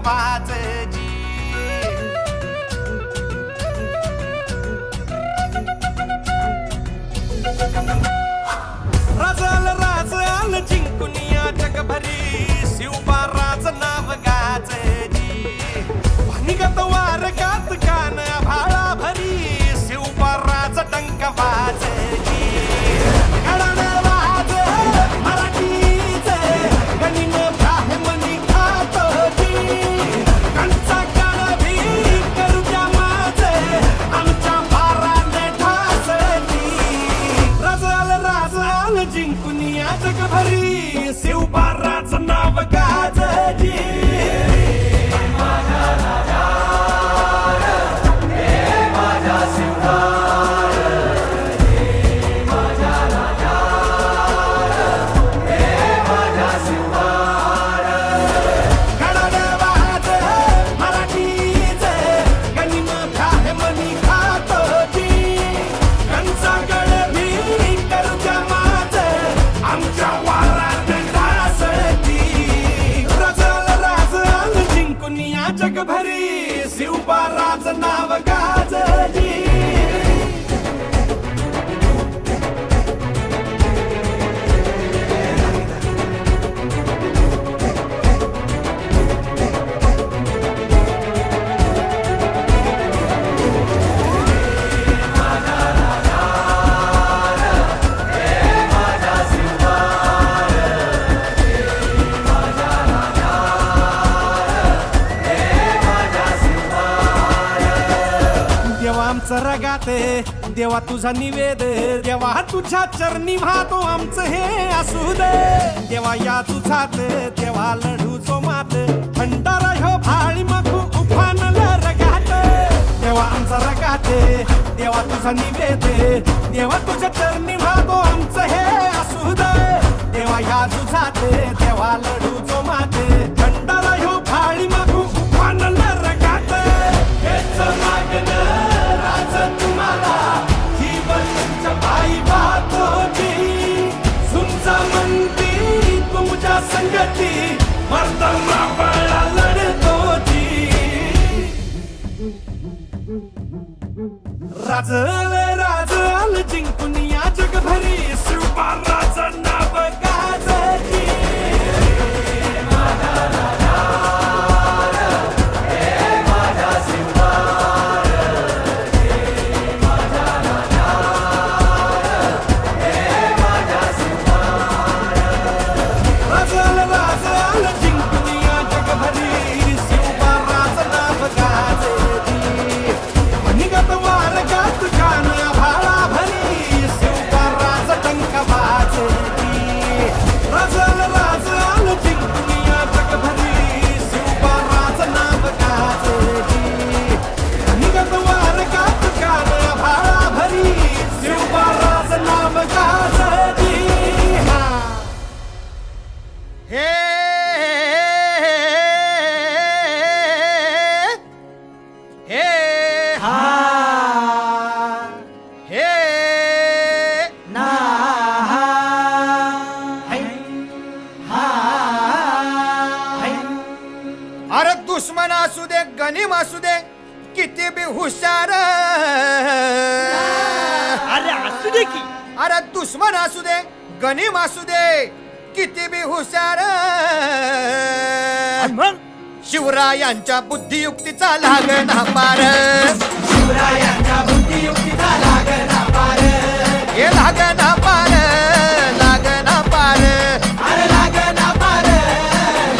वाजजी. राजाल राजाल जिंकुनिया जगभरी शिवबाराच नाव गाजजी. भानिगत वारकात कान भाळा भरी शिवबाराच डंक वाजजी. घडानं वाज मराठीचे गनिम ब्राह्मणी खातोजी. कंचा काळभी करू द्या माझे आमच्या भाराने ठासजी. राजाल राजाल जिंकुनिया जगभरी शिवबाराच नाव गाजजी. जगभरी शिवबाराच नाव गाजजी. आमचं रगाते देवा तुझा निवेद. देवा तुझ्या चरणी वाहतो आमचं हे असू दे. देवा या तुझात देवा लढू जो मात. भंडारा ह्यो भाळी मखू उफानला रगात. देवा आमचा रगाते देवा तुझा निवेद. देवा तुझ्या चरणी वाहतो आमचं हे असू दे. देवा या तुझात देवा लढू जो मात. भंडारा ह्यो भाळी मखू उफानला रगात. हेच मागणं तुम्हाला जीवन तुमच्या पायी वाहतोजी. तुमचा मंदी तुमच्या संगती मर्दमा बळा लढतोजी. राजल राजल जिंकुनिया जगभरी शिवबाराचं नाव गाजजी. अरे दुश्मन असू दे गनीम असू दे किती बी हुशार. अरे असू दे की. अरे दुश्मन असू दे गनीम असू दे किती बी हुशार. मग शिवरायांच्या बुद्धियुक्तीचा लागना पार. शिवरायांच्या बुद्धियुक्तीचा लागना पार. हे लागना पार लागना पार. अरे लागना पार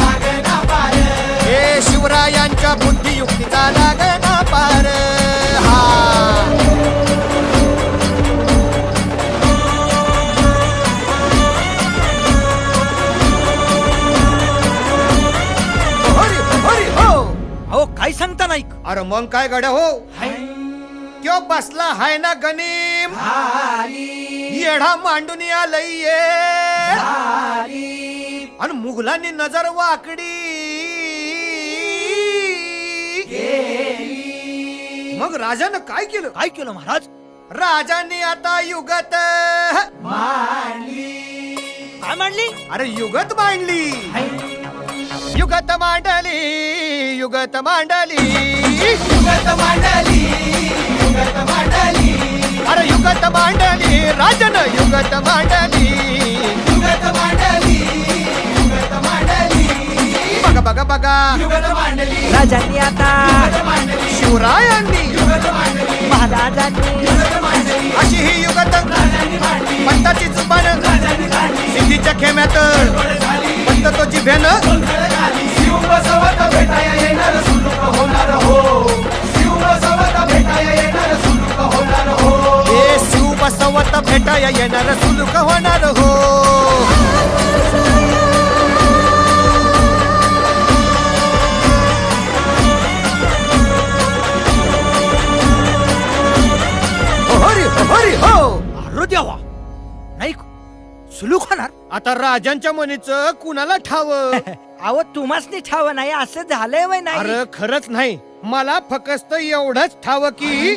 लागना पार. हे शिवरायांच्या बुद्धियुक्तीचा लागना पार. हा अहो काय सांगता नाही. अरे मग काय गड्या हो. क्यो बसला हाय ना गनीम येढा मांडून आलय. आणि मुघलांनी नजर वाकडी. मग राजानं काय केलं. काय केलं महाराज. राजांनी आता युगत मांडली. काय मांडली. अरे युगत मांडली. युगत मांडली युगत मांडली युगत मांडली युगत मांडली अरे युगत मांडली राजन युगत मांडली युगत मांडली युगत मांडली बघा बघा बघा युगत मांडली राजांनी आता युगत मांडली शिवरायांनी युगत मांडली महाराजांनी युगत मांडली अशी ही युगत राजांनी मांडली पंताची जुबान राजांनी काढली सिद्धीच्या खेम्यात गडबड झाली पंत तो जिभेनं गोंधळ झाली शिव बसवत भेटाया येणार सुलूक होणार हो शिव बसवत भेटाया येणार सुलूक होणार हो ए शिव बसवत भेटाया येणार सुलूक होणार हो हरी हरी हो अरे देवा नाही सुलूक होणार आता राजांच्या मनीचं कुणाला ठाव अहो तुम्हासनी ठाव नाही असं झालंय वय नाही अरे खरंच नाही मला फक्त एवढंच ठाव की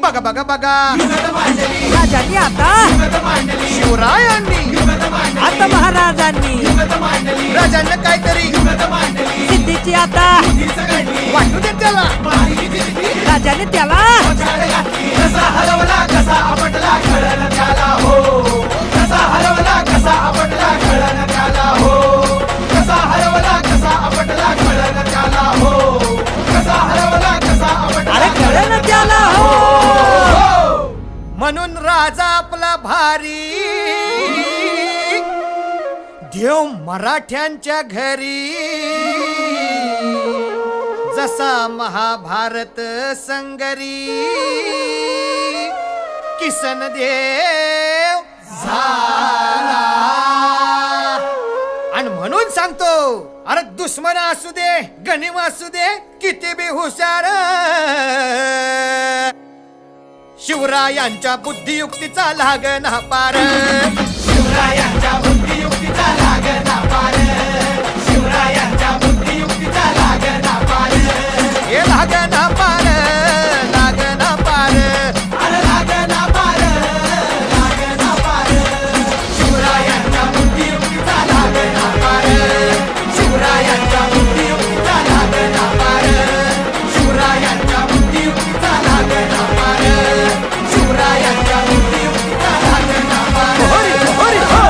बघा बघा बघा युगत मांडली राजांनी आता युगत मांडली शिवरायांनी युगत मांडली आता महाराजांनी युगत मांडली राजांना काहीतरी युगत मांडली सिद्धीची आता हीच घडली वाटू दे त्याला माहिती दिली राजाने त्याला झाड घातली कसा हरवला कसा आपटला कळण त्याला हो कसा हरवला कसा आपटला कळण त्याला हो कसा हरवला कसा आपटला कळण त्याला हो कसा हरवला कसा आपटला अरे कळलं त्याला हो म्हणून राजा आपला भारी देव मराठ्यांच्या घरी जसा महाभारत संगरी किसन देव झाला आणि म्हणून सांगतो अरे दुश्मन असू दे गनिम असू दे किती बी हुशार शिवरायांच्या बुद्धियुक्तीचा लागना पार शिवरायांच्या बुद्धियुक्तीचा लागना पार शिवरायांच्या बुद्धियुक्तीचा लागना पार हे लागना पार लागना पार अरे लागना पार लागना पार शिवरायांच्या बुद्धियुक्तीचा लागना पार शिवरायांच्या बुद्धियुक्तीचा लागना पार शिवरायांच्या बुद्धियुक्तीचा लागना पार शिवरायांच्या बुद्धियुक्तीचा लागना पार हरी हरी हो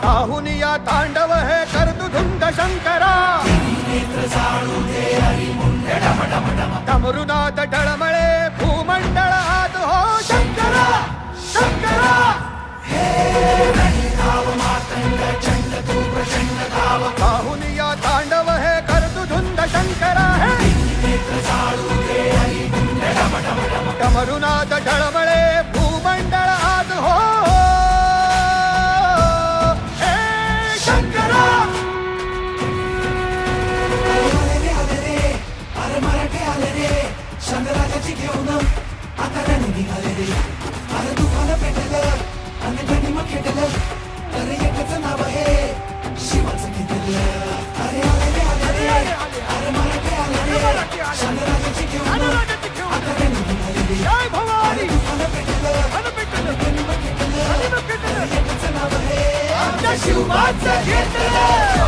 काहून या तांडव हे करतु धुंद शंकरा डमरुनाथ डळमळे भूमंडळ आत हो शंकरा शंकरा काहून या तांडव हे करतु धुंद शंकरा हे डमरुनाथ डळमळे भूमंडळ आत हो हे शंकरा अरे मराठे आले रे शंकराची घेऊन आता रणी निघाले रे अरे दुखानं पेटलं आणि गणिम खेटलं अरे एकच नाव आहे शिवाचं घेतलं अरे आले रे अरे मराठे आले रे शंकराची घेऊन आता रणी निघाले रे जय भवानी दुखानं पेटलं आणि गणिम खेटलं अरे एकच नाव आहे आमच्या शिवाचं घेतलं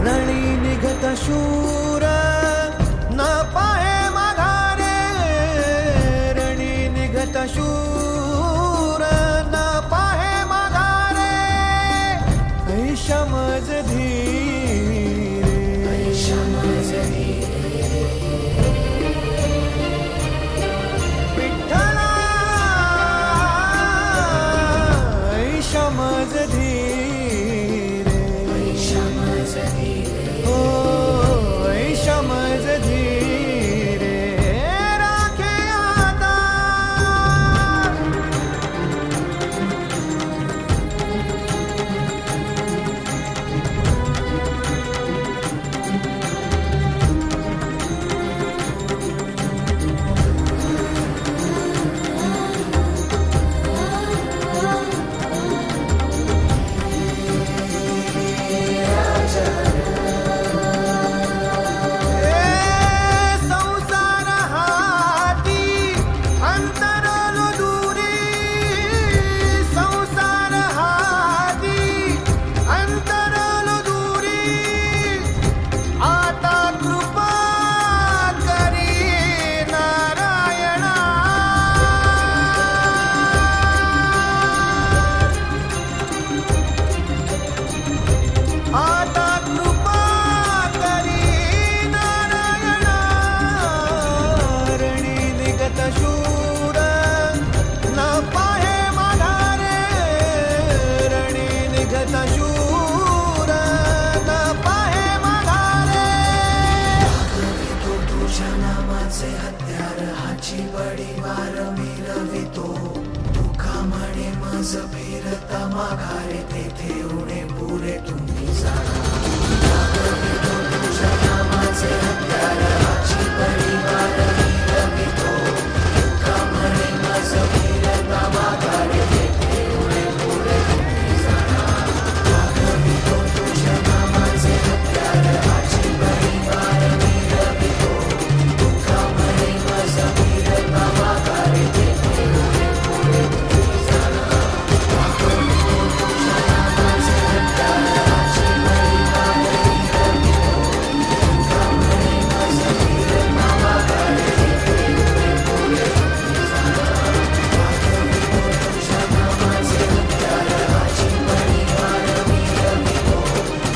रणी निघत शूर न पाहे माघारे रणी निघत शूर न पाहे माघारे ऐशमज विठ्ठला ऐशमज ऐशमज धीरे राखे आता संसार हाती अंतरलो दूरी संसार हाती अंतरलो दूरी आता कृपा करी नारायणा आता कृपा करी नारायणा रणी निघत शूर न पाहे माघारे रणी निघत शूर न पाहे माघारे तो तुझ्या नामाचे हत्यार हाची बडी वार मिरवितो तुका म्हणे मज फिरता माघारे तेथे उणे पुरे तुम्ही जाणा तुझ्या नामाचे हत्यार हाची बडी वार मिरवितो तुका म्हणे मज फिरता माघारे तेथे उणे पुरे तुम्ही जाणा मागवितो तुझ्या नामाचे हत्यार हाची बडी वार मिरवितो तुका म्हणे मज फिरता माघारे तेथे उणे पुरे तुम्ही जाणा मागवितो तुझ्या नामाचे हत्यार हाची बडी वार मिरवितो तुका म्हणे मज फिरता माघारे तेथे उणे पुरे तुम्ही जाणा मागवितो तुझ्या नामाचे हत्यार हाची बडी वार मिरवितो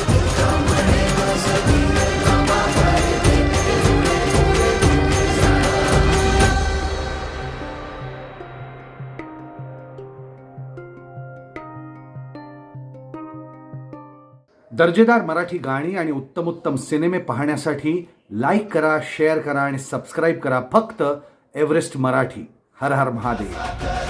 तुका म्हणे मज फिरता माघारे तेथे उणे पुरे तुम्ही जाणा दर्जेदार मराठी गाणी आणि उत्तमोत्तम सिनेमे पाहण्यासाठी लाईक करा, शेअर करा आणि सबस्क्राईब करा फक्त एव्हरेस्ट मराठी. हर हर महादेव.